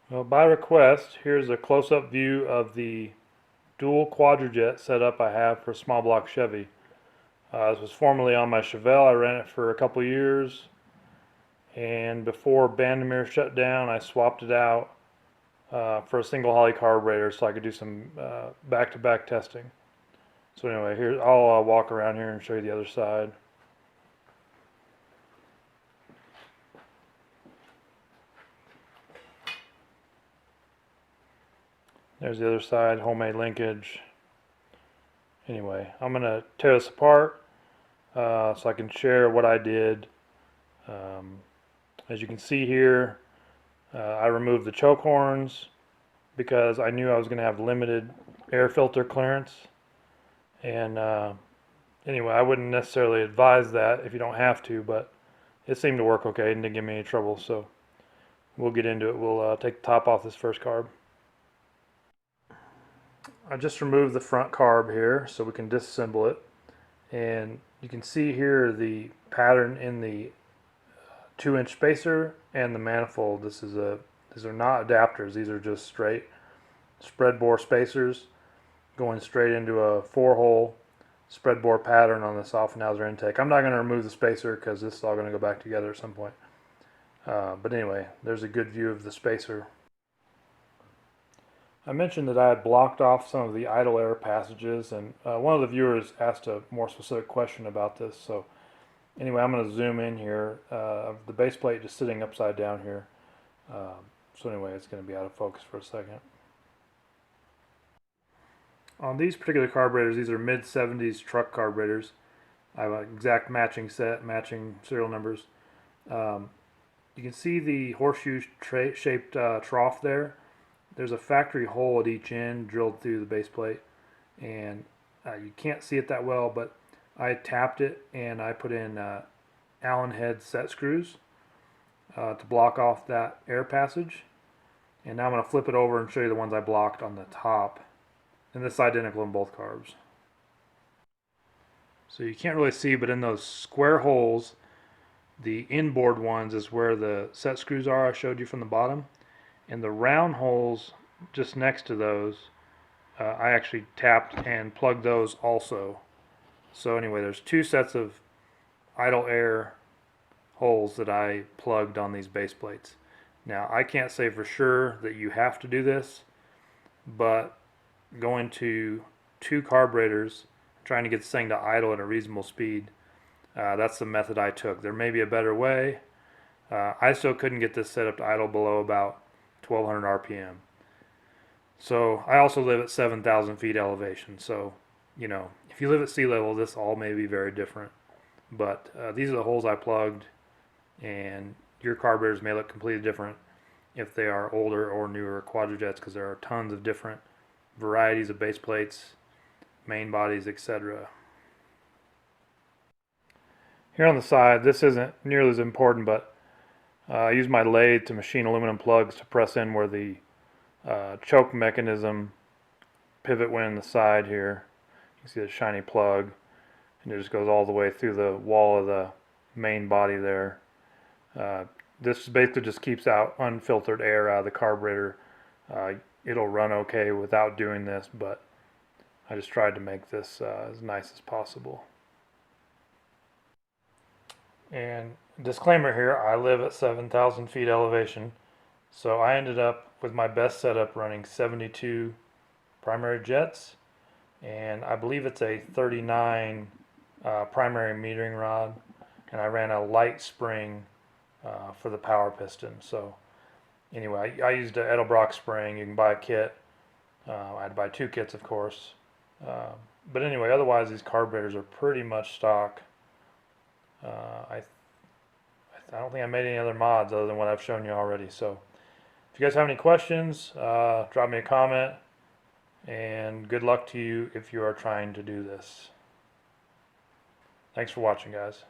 Well, by request, here's a close-up view of the dual Quadrajet setup I have for small block Chevy. This was formerly on my Chevelle. I ran it for a couple years, and before Bandimere shut down, I swapped it out for a single Holley carburetor so I could do some back-to-back testing. So anyway, here I'll walk around here and show you the other side. There's the other side, homemade linkage. Anyway, I'm going to tear this apart so I can share what I did. Um, as you can see here, I removed the choke horns because I knew I was going to have limited air filter clearance. And anyway, I wouldn't necessarily advise that if you don't have to, but it seemed to work okay and didn't give me any trouble. So we'll get into it. We'll take the top off this first carb. I just removed the front carb here so we can disassemble it. And you can see here the pattern in the 2-inch spacer and the manifold. These are not adapters. These are just straight spread bore spacers going straight into a 4-hole spread bore pattern on the Offenhauser intake. I'm not going to remove the spacer because this is all going to go back together at some point. But anyway, there's a good view of the spacer. I mentioned that I had blocked off some of the idle air passages, and one of the viewers asked a more specific question about this. So anyway, I'm going to zoom in here. The base plate just sitting upside down here. So anyway, it's going to be out of focus for a second. On these particular carburetors, these are mid-70s truck carburetors. I have an exact matching set, matching serial numbers. You can see the horseshoe-shaped trough there. There's a factory hole at each end drilled through the base plate, and you can't see it that well, but I tapped it and I put in Allen head set screws to block off that air passage. And now I'm going to flip it over and show you the ones I blocked on the top, and this is identical in both carbs. So you can't really see, but in those square holes, the inboard ones is where the set screws are I showed you from the bottom. And the round holes just next to those, I actually tapped and plugged those also. So anyway, there's 2 sets of idle air holes that I plugged on these base plates. Now, I can't say for sure that you have to do this, but going to 2 carburetors, trying to get this thing to idle at a reasonable speed, that's the method I took. There may be a better way. I still couldn't get this set up to idle below about 1200 RPM. So I also live at 7,000 feet elevation. So, you know, if you live at sea level, this all may be very different. But these are the holes I plugged, and your carburetors may look completely different if they are older or newer Quadrajets, because there are tons of different varieties of base plates, main bodies, etc. Here on the side, this isn't nearly as important, but I use my lathe to machine aluminum plugs to press in where the choke mechanism pivot went in the side here. You can see the shiny plug, and it just goes all the way through the wall of the main body there. This basically just keeps out unfiltered air out of the carburetor. It'll run okay without doing this, but I just tried to make this as nice as possible. And disclaimer here, I live at 7,000 feet elevation, so I ended up with my best setup running 72 primary jets, and I believe it's a 39 primary metering rod, and I ran a light spring for the power piston. So anyway, I used an Edelbrock spring. You can buy a kit. I had to buy 2 kits, of course. But anyway, otherwise these carburetors are pretty much stock. I don't think I made any other mods other than what I've shown you already. So if you guys have any questions, drop me a comment, and good luck to you if you are trying to do this. Thanks for watching, guys.